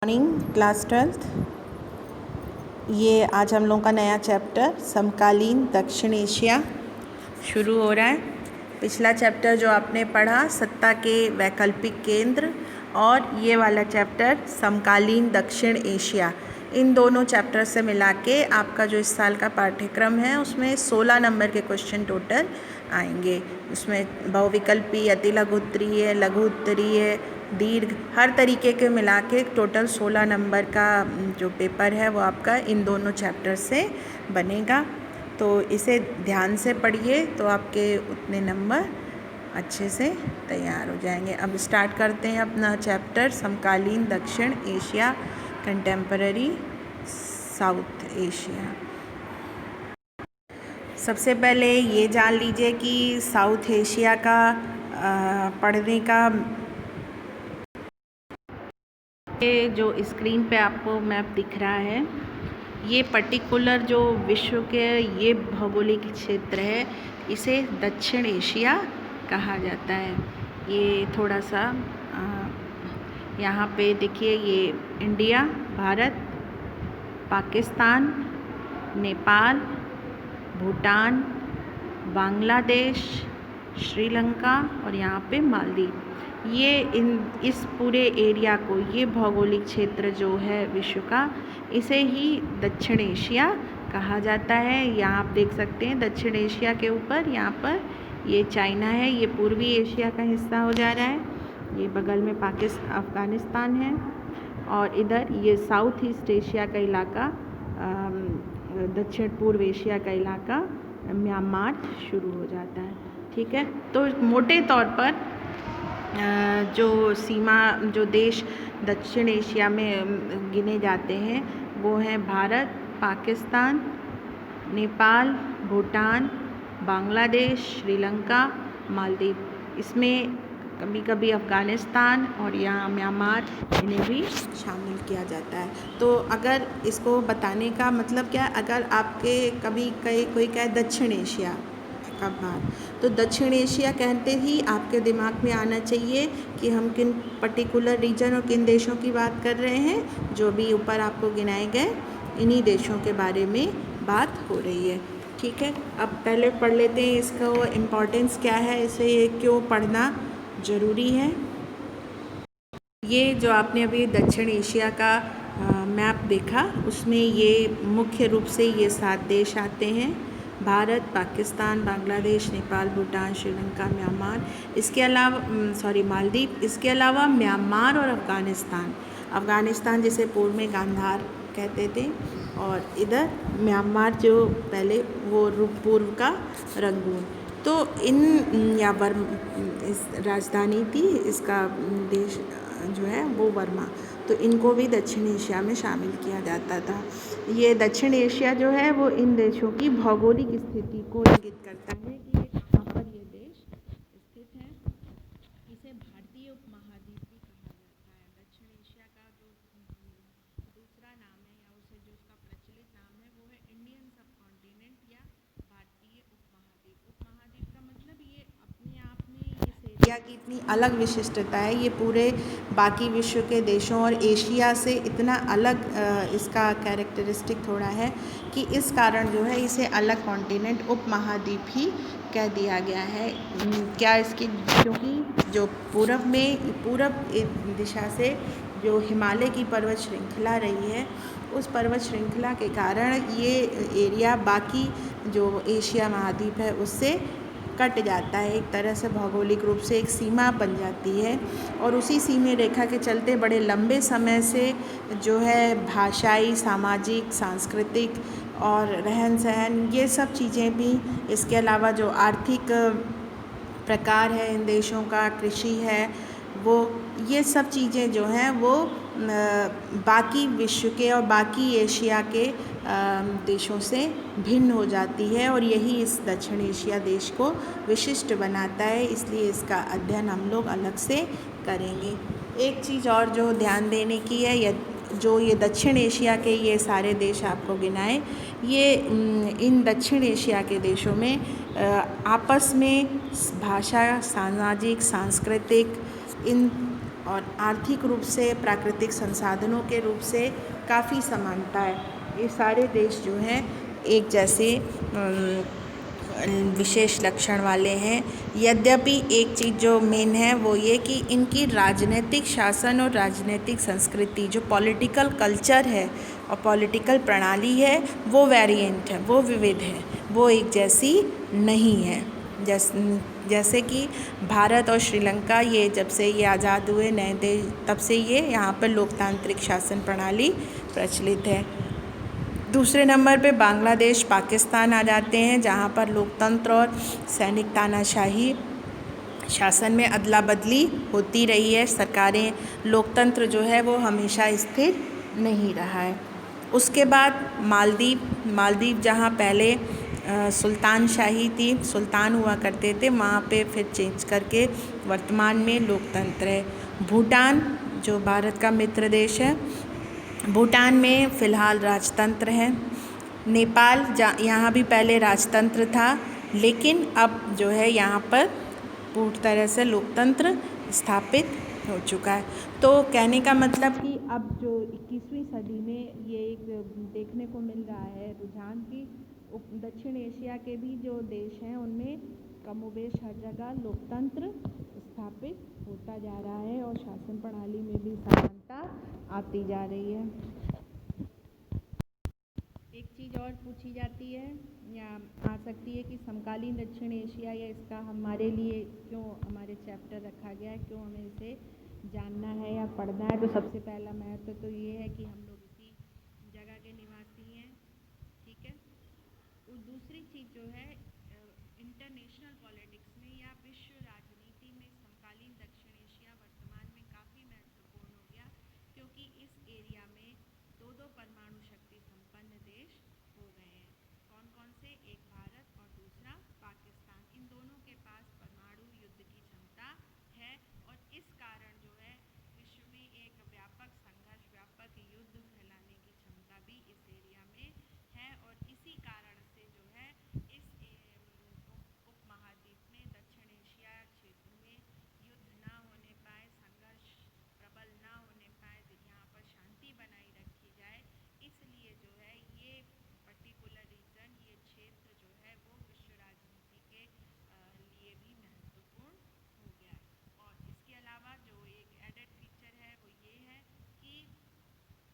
Morning class 12th। ये आज हम लोगों का नया चैप्टर समकालीन दक्षिण एशिया शुरू हो रहा है। पिछला चैप्टर जो आपने पढ़ा सत्ता के वैकल्पिक केंद्र और ये वाला चैप्टर समकालीन दक्षिण एशिया, इन दोनों चैप्टर से मिला के आपका जो इस साल का पाठ्यक्रम है उसमें 16 नंबर के क्वेश्चन टोटल आएंगे। उसमें बहुविकल्पी, अतिलघु उत्तरीय, लघु उत्तरीय, दीर्घ, हर तरीके के मिला के टोटल 16 नंबर का जो पेपर है वो आपका इन दोनों चैप्टर से बनेगा। तो इसे ध्यान से पढ़िए तो आपके उतने नंबर अच्छे से तैयार हो जाएंगे। अब स्टार्ट करते हैं अपना चैप्टर समकालीन दक्षिण एशिया, कंटेम्पररी साउथ एशिया। सबसे पहले ये जान लीजिए कि साउथ एशिया का पढ़ने का ये जो स्क्रीन पे आपको मैप दिख रहा है, ये पर्टिकुलर जो विश्व के ये भौगोलिक क्षेत्र है इसे दक्षिण एशिया कहा जाता है। ये थोड़ा सा यहाँ पे देखिए, ये इंडिया, भारत, पाकिस्तान, नेपाल, भूटान, बांग्लादेश, श्रीलंका और यहाँ पे मालदीव, ये इस पूरे एरिया को, ये भौगोलिक क्षेत्र जो है विश्व का, इसे ही दक्षिण एशिया कहा जाता है। यहाँ आप देख सकते हैं दक्षिण एशिया के ऊपर यहाँ पर ये चाइना है, ये पूर्वी एशिया का हिस्सा हो जा रहा है। ये बगल में अफ़गानिस्तान है और इधर ये साउथ ईस्ट एशिया का इलाका, दक्षिण पूर्व एशिया का इलाका म्यांमार शुरू हो जाता है। ठीक है, तो मोटे तौर पर जो सीमा, जो देश दक्षिण एशिया में गिने जाते हैं वो हैं भारत, पाकिस्तान, नेपाल, भूटान, बांग्लादेश, श्रीलंका, मालदीव। इसमें कभी कभी अफ़गानिस्तान और यहाँ म्यांमार, इन्हें भी शामिल किया जाता है। तो अगर इसको बताने का मतलब क्या, अगर आपके कभी कोई कहे दक्षिण एशिया का भाग, तो दक्षिण एशिया कहते ही आपके दिमाग में आना चाहिए कि हम किन पर्टिकुलर रीजन और किन देशों की बात कर रहे हैं। जो भी ऊपर आपको गिनाए गए इन्हीं देशों के बारे में बात हो रही है। ठीक है, अब पहले पढ़ लेते हैं इसका इम्पोर्टेंस क्या है, इसे ये क्यों पढ़ना ज़रूरी है। ये जो आपने अभी दक्षिण एशिया का मैप देखा, उसमें ये मुख्य रूप से ये 7 देश आते हैं: भारत, पाकिस्तान, बांग्लादेश, नेपाल, भूटान, श्रीलंका, म्यांमार, इसके अलावा मालदीव, इसके अलावा म्यांमार और अफ़गानिस्तान जिसे पूर्व में गांधार कहते थे, और इधर म्यांमार जो पहले वो पूर्व का रंगून। तो इस राजधानी थी इसका, देश जो है वो बर्मा, तो इनको भी दक्षिण एशिया में शामिल किया जाता था। ये दक्षिण एशिया जो है वो इन देशों की भौगोलिक स्थिति को इंगित करता है कि कहाँ पर ये देश स्थित है। इसे भारतीय उपमहाद्वीप भी कहा जाता है। दक्षिण एशिया का जो दूसरा नाम है, या उसे जो उसका प्रचलित नाम है वो है इंडियन सब कॉन्टिनेंट या भारतीय उपमहाद्वीप। उपमहाद्वीप का मतलब ये अपने आप में इस एरिया की इतनी अलग विशिष्टता है, ये पूरे बाकी विश्व के देशों और एशिया से इतना अलग इसका कैरेक्टरिस्टिक थोड़ा है कि इस कारण जो है इसे अलग कॉन्टिनेंट, उपमहाद्वीप ही कह दिया गया है। क्या इसकी, क्योंकि जो पूरब दिशा से जो हिमालय की पर्वत श्रृंखला रही है, उस पर्वत श्रृंखला के कारण ये एरिया बाकी जो एशिया महाद्वीप है उससे कट जाता है। एक तरह से भौगोलिक रूप से एक सीमा बन जाती है, और उसी सीमा रेखा के चलते बड़े लंबे समय से जो है भाषाई, सामाजिक, सांस्कृतिक और रहन सहन, ये सब चीज़ें भी, इसके अलावा जो आर्थिक प्रकार है इन देशों का, कृषि है वो, ये सब चीज़ें जो हैं वो बाकी विश्व के और बाकी एशिया के देशों से भिन्न हो जाती है, और यही इस दक्षिण एशिया देश को विशिष्ट बनाता है। इसलिए इसका अध्ययन हम लोग अलग से करेंगे। एक चीज़ और जो ध्यान देने की है, ये दक्षिण एशिया के ये सारे देश आपको गिनाए, ये इन दक्षिण एशिया के देशों में आपस में भाषा, सामाजिक, सांस्कृतिक, इन और आर्थिक रूप से, प्राकृतिक संसाधनों के रूप से काफ़ी समानता है। ये सारे देश जो हैं एक जैसे विशेष लक्षण वाले हैं। यद्यपि एक चीज़ जो मेन है वो ये कि इनकी राजनीतिक शासन और राजनीतिक संस्कृति, जो पॉलिटिकल कल्चर है और पॉलिटिकल प्रणाली है, वो वेरिएंट है, वो विविध है, वो एक जैसी नहीं है। जैसे कि भारत और श्रीलंका, ये जब से ये आज़ाद हुए नए देश, तब से ये यहाँ पर लोकतांत्रिक शासन प्रणाली प्रचलित है। दूसरे नंबर पे बांग्लादेश, पाकिस्तान आ जाते हैं, जहाँ पर लोकतंत्र और सैनिक तानाशाही शासन में अदला बदली होती रही है। सरकारें, लोकतंत्र जो है वो हमेशा स्थिर नहीं रहा है। उसके बाद मालदीव जहाँ पहले सुल्तान शाही थी, सुल्तान हुआ करते थे, वहाँ पे फिर चेंज करके वर्तमान में लोकतंत्र है। भूटान जो भारत का मित्र देश है, भूटान में फ़िलहाल राजतंत्र है। नेपाल, यहाँ भी पहले राजतंत्र था, लेकिन अब जो है यहाँ पर पूर्ण तरह से लोकतंत्र स्थापित हो चुका है। तो कहने का मतलब कि अब जो 21वीं सदी में ये एक देखने को मिल रहा है रुझान कि दक्षिण एशिया के भी जो देश हैं उनमें कमोबेश हर जगह लोकतंत्र स्थापित होता जा रहा है और शासन प्रणाली में भी समानता आती जा रही है। एक चीज़ और पूछी जाती है या आ सकती है कि समकालीन दक्षिण एशिया, या इसका हमारे लिए क्यों हमारे चैप्टर रखा गया है, क्यों हमें इसे जानना है या पढ़ना है। तो सबसे पहला महत्व तो ये है कि हम लोग इसी जगह के निवासी हैं, ठीक है। और दूसरी चीज़ जो है, इंटरनेशनल पॉलिटिक्स में या विश्व राजनीति में समकालीन दक्षिण एशिया वर्तमान में काफ़ी महत्वपूर्ण हो गया, क्योंकि इस एरिया में दो परमाणु शक्ति संपन्न देश हो गए हैं। कौन कौन से? एक भारत और दूसरा पाकिस्तान। इन दोनों के पास परमाणु युद्ध की क्षमता है और इस कारण जो है विश्व में एक व्यापक संघर्ष, व्यापक युद्ध फैलाने की क्षमता भी इस एरिया में है। और इसी कारण से जो है इस उपमहाद्वीप में, दक्षिण एशिया क्षेत्र में युद्ध ना होने पाए, संघर्ष प्रबल ना होने पाए, यहाँ पर शांति बनाई रखी जाए, इसलिए जो है ये पर्टिकुलर रीजन, ये क्षेत्र जो है वो विश्व राजनीति के लिए भी महत्वपूर्ण हो गया। और इसके अलावा जो एक एडेड फीचर है वो ये है कि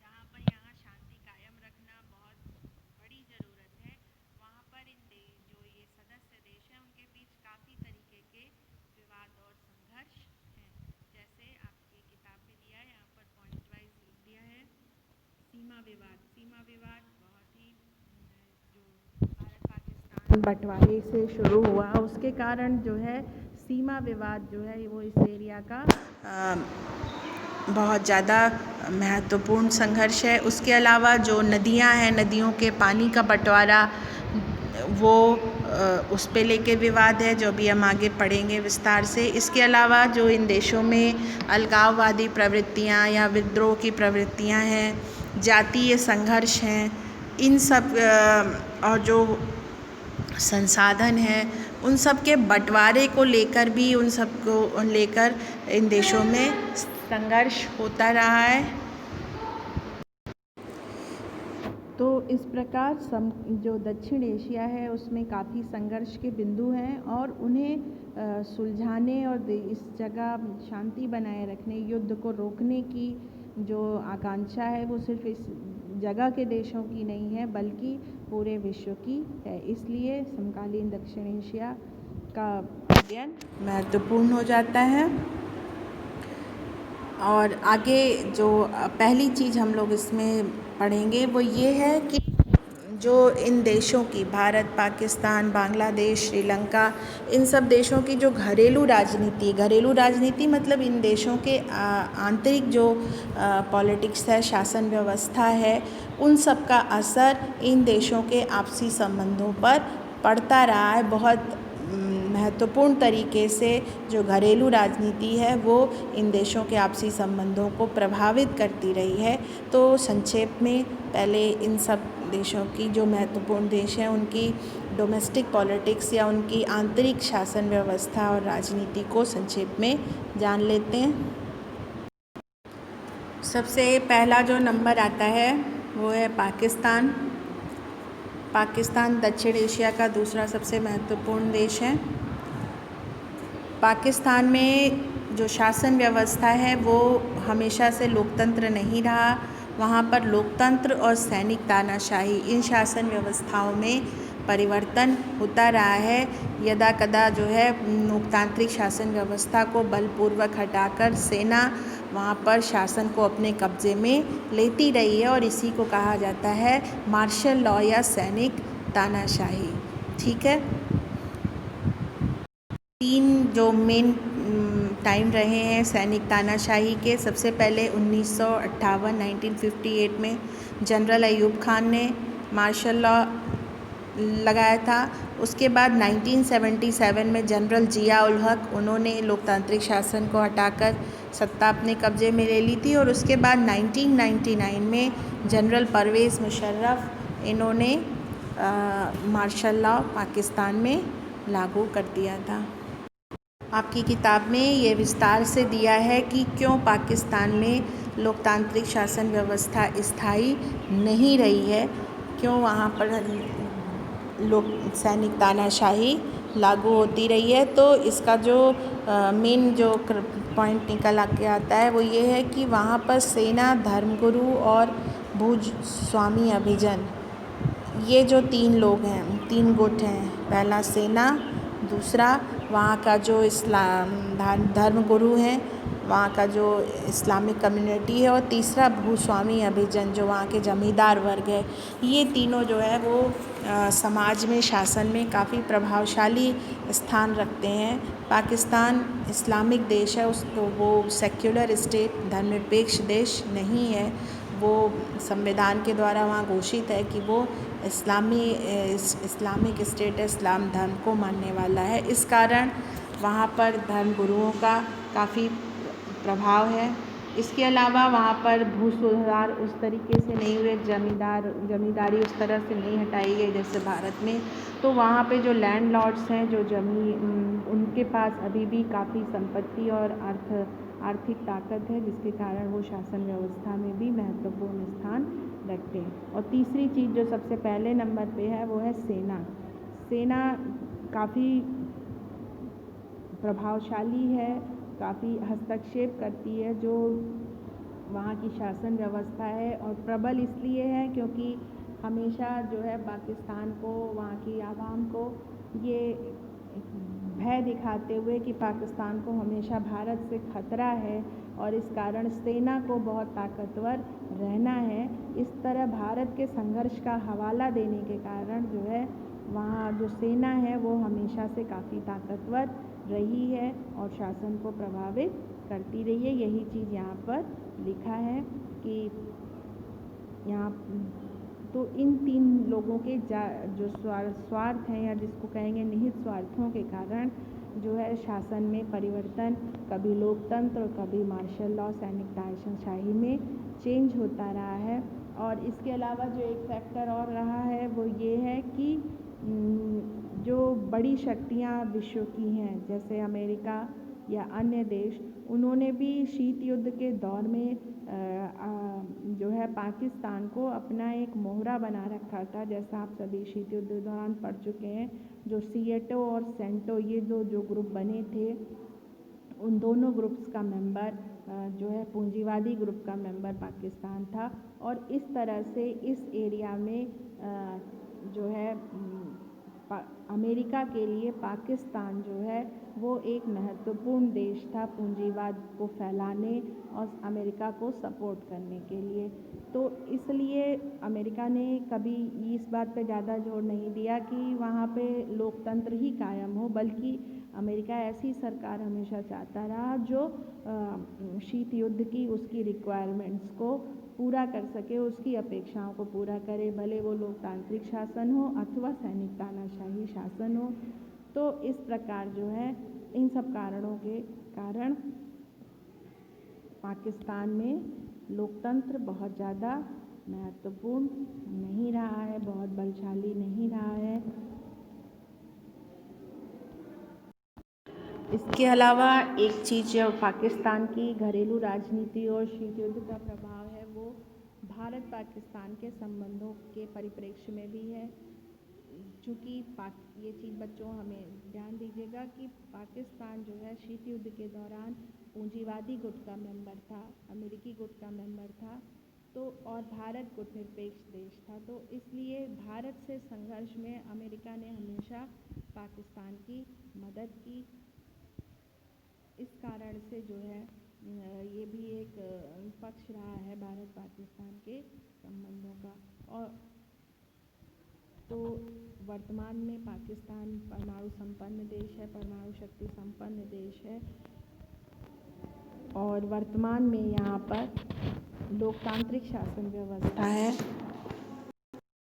जहाँ पर यहाँ शांति कायम रखना बहुत बड़ी ज़रूरत है, वहाँ पर जो ये सदस्य देश हैं उनके बीच काफ़ी तरीके के विवाद और संघर्ष हैं। जैसे आपकी किताब में दिया है, यहाँ पर पॉइंट वाइज लिख दिया है, सीमा विवाद। सीमा विवाद बहुत ही जो भारत पाकिस्तान बंटवारे से शुरू हुआ, उसके कारण जो है सीमा विवाद जो है वो इस एरिया का बहुत ज़्यादा महत्वपूर्ण संघर्ष है। उसके अलावा जो नदियां हैं, नदियों के पानी का बंटवारा, वो उस पे लेके विवाद है, जो भी हम आगे पढ़ेंगे विस्तार से। इसके अलावा जो इन देशों में अलगाववादी प्रवृत्तियां या विद्रोह की प्रवृत्तियां हैं, जातीय संघर्ष हैं, इन सब और जो संसाधन हैं उन सब के बंटवारे को लेकर भी, उन सब को लेकर इन देशों में संघर्ष होता रहा है। तो इस प्रकार जो दक्षिण एशिया है उसमें काफ़ी संघर्ष के बिंदु हैं और उन्हें सुलझाने और इस जगह शांति बनाए रखने, युद्ध को रोकने की जो आकांक्षा है वो सिर्फ इस जगह के देशों की नहीं है बल्कि पूरे विश्व की है। इसलिए समकालीन दक्षिण एशिया का अध्ययन महत्वपूर्ण हो जाता है। और आगे जो पहली चीज़ हम लोग इसमें पढ़ेंगे वो ये है कि जो इन देशों की, भारत, पाकिस्तान, बांग्लादेश, श्रीलंका, इन सब देशों की जो घरेलू राजनीति मतलब इन देशों के आंतरिक जो पॉलिटिक्स है, शासन व्यवस्था है, उन सब का असर इन देशों के आपसी संबंधों पर पड़ता रहा है। बहुत महत्वपूर्ण तरीके से जो घरेलू राजनीति है वो इन देशों के आपसी संबंधों को प्रभावित करती रही है। तो संक्षेप में पहले इन सब देशों की जो महत्वपूर्ण देश हैं उनकी डोमेस्टिक पॉलिटिक्स या उनकी आंतरिक शासन व्यवस्था और राजनीति को संक्षेप में जान लेते हैं। सबसे पहला जो नंबर आता है वो है पाकिस्तान। पाकिस्तान दक्षिण एशिया का दूसरा सबसे महत्वपूर्ण देश है। पाकिस्तान में जो शासन व्यवस्था है वो हमेशा से लोकतंत्र नहीं रहा। वहाँ पर लोकतंत्र और सैनिक तानाशाही इन शासन व्यवस्थाओं में परिवर्तन होता रहा है। यदा कदा जो है लोकतांत्रिक शासन व्यवस्था को बलपूर्वक हटाकर सेना वहाँ पर शासन को अपने कब्जे में लेती रही है और इसी को कहा जाता है मार्शल लॉ या सैनिक तानाशाही। ठीक है। 3 जो मेन टाइम रहे हैं सैनिक तानाशाही के, सबसे पहले 1958 में जनरल अयूब खान ने मार्शल लॉ लगाया था। उसके बाद 1977 में जनरल जिया उल हक उन्होंने लोकतांत्रिक शासन को हटाकर सत्ता अपने कब्जे में ले ली थी। और उसके बाद 1999 में जनरल परवेज़ मुशर्रफ इन्होंने मार्शल लॉ पाकिस्तान में लागू कर दिया था। आपकी किताब में ये विस्तार से दिया है कि क्यों पाकिस्तान में लोकतांत्रिक शासन व्यवस्था स्थायी नहीं रही है, क्यों वहाँ पर लोक सैनिक तानाशाही लागू होती रही है। तो इसका जो मेन जो पॉइंट निकल के आता है वो ये है कि वहाँ पर सेना, धर्मगुरु और भूस्वामी अभिजन, ये जो 3 लोग हैं, 3 गुट हैं। पहला सेना, दूसरा वहाँ का जो इस्लाम धर्मगुरु हैं, वहाँ का जो इस्लामिक कम्युनिटी है, और तीसरा भूस्वामी अभिजन जो वहाँ के जमींदार वर्ग है। ये तीनों जो है वो समाज में, शासन में काफ़ी प्रभावशाली स्थान रखते हैं। पाकिस्तान इस्लामिक देश है, उसको वो सेक्युलर स्टेट, धर्मनिरपेक्ष देश नहीं है। वो संविधान के द्वारा वहाँ घोषित है कि वो इस्लामिक स्टेट इस्लाम धर्म को मानने वाला है। इस कारण वहाँ पर धर्म गुरुओं का काफ़ी प्रभाव है। इसके अलावा वहाँ पर भू सुधार उस तरीके से नहीं हुए, जमींदारी उस तरह से नहीं हटाई गई जैसे भारत में। तो वहाँ पे जो लैंडलॉर्ड्स हैं, जो उनके पास अभी भी काफ़ी संपत्ति और आर्थिक ताकत है, जिसके कारण वो शासन व्यवस्था में भी महत्वपूर्ण स्थान रखते हैं। और तीसरी चीज़ जो सबसे पहले नंबर पे है वो है सेना। सेना काफ़ी प्रभावशाली है, काफ़ी हस्तक्षेप करती है जो वहाँ की शासन व्यवस्था है। और प्रबल इसलिए है क्योंकि हमेशा जो है पाकिस्तान को, वहाँ की आवाम को ये भय दिखाते हुए कि पाकिस्तान को हमेशा भारत से खतरा है और इस कारण सेना को बहुत ताकतवर रहना है। इस तरह भारत के संघर्ष का हवाला देने के कारण जो है वहाँ जो सेना है वो हमेशा से काफ़ी ताकतवर रही है और शासन को प्रभावित करती रही है। यही चीज़ यहाँ पर लिखा है कि यहाँ तो इन 3 लोगों के जो स्वार्थ हैं, या जिसको कहेंगे निहित स्वार्थों के कारण जो है शासन में परिवर्तन, कभी लोकतंत्र और कभी मार्शल लॉ, सैनिक तानाशाही में चेंज होता रहा है। और इसके अलावा जो एक फैक्टर और रहा है वो ये है कि जो बड़ी शक्तियाँ विश्व की हैं जैसे अमेरिका या अन्य देश, उन्होंने भी शीत युद्ध के दौर में जो है पाकिस्तान को अपना एक मोहरा बना रखा था। जैसा आप सभी शीत युद्ध के दौरान पढ़ चुके हैं, जो सीएटो और सेंटो ये जो ग्रुप बने थे, उन दोनों ग्रुप्स का मेंबर जो है पूंजीवादी ग्रुप का मेंबर पाकिस्तान था। और इस तरह से इस एरिया में जो है अमेरिका के लिए पाकिस्तान जो है वो एक महत्वपूर्ण देश था पूंजीवाद को फैलाने और अमेरिका को सपोर्ट करने के लिए। तो इसलिए अमेरिका ने कभी इस बात पे ज़्यादा जोर नहीं दिया कि वहाँ पे लोकतंत्र ही कायम हो, बल्कि अमेरिका ऐसी सरकार हमेशा चाहता रहा जो शीत युद्ध की उसकी रिक्वायरमेंट्स को पूरा कर सके, उसकी अपेक्षाओं को पूरा करे, भले वो लोकतांत्रिक शासन हो अथवा सैनिक तानाशाही शासन हो। तो इस प्रकार जो है इन सब कारणों के कारण पाकिस्तान में लोकतंत्र बहुत ज़्यादा महत्वपूर्ण नहीं रहा है, बहुत बलशाली नहीं रहा है। इसके अलावा एक चीज़ जो पाकिस्तान की घरेलू राजनीति और शीत युद्ध का प्रभाव है वो भारत पाकिस्तान के संबंधों के परिप्रेक्ष्य में भी है। चूँकि ये चीज़ बच्चों हमें ध्यान दीजिएगा कि पाकिस्तान जो है शीत युद्ध के दौरान पूंजीवादी गुट का मेंबर था, अमेरिकी गुट का मेंबर था, तो और भारत गुटनिरपेक्ष देश था, तो इसलिए भारत से संघर्ष में अमेरिका ने हमेशा पाकिस्तान की मदद की। इस कारण से जो है ये भी एक पक्ष रहा है भारत पाकिस्तान के संबंधों का। और तो वर्तमान में पाकिस्तान परमाणु संपन्न देश है, परमाणु शक्ति संपन्न देश है और वर्तमान में यहाँ पर लोकतांत्रिक शासन व्यवस्था है।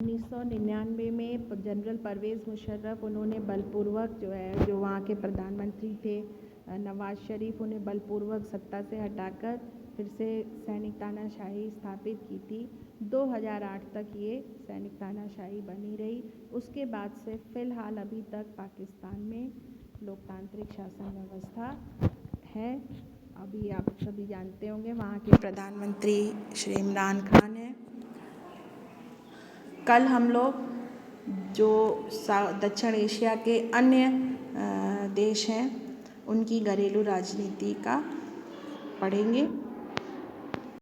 1999 में जनरल परवेज़ मुशर्रफ उन्होंने बलपूर्वक जो वहाँ के प्रधानमंत्री थे नवाज़ शरीफ, उन्हें बलपूर्वक सत्ता से हटाकर फिर से सैनिक तानाशाही स्थापित की थी। 2008 तक ये सैनिक तानाशाही बनी रही। उसके बाद से फ़िलहाल अभी तक पाकिस्तान में लोकतांत्रिक शासन व्यवस्था है। अभी आप सभी जानते होंगे वहाँ के प्रधानमंत्री श्री इमरान खान हैं। कल हम लोग जो दक्षिण एशिया के अन्य देश हैं उनकी घरेलू राजनीति का पढ़ेंगे।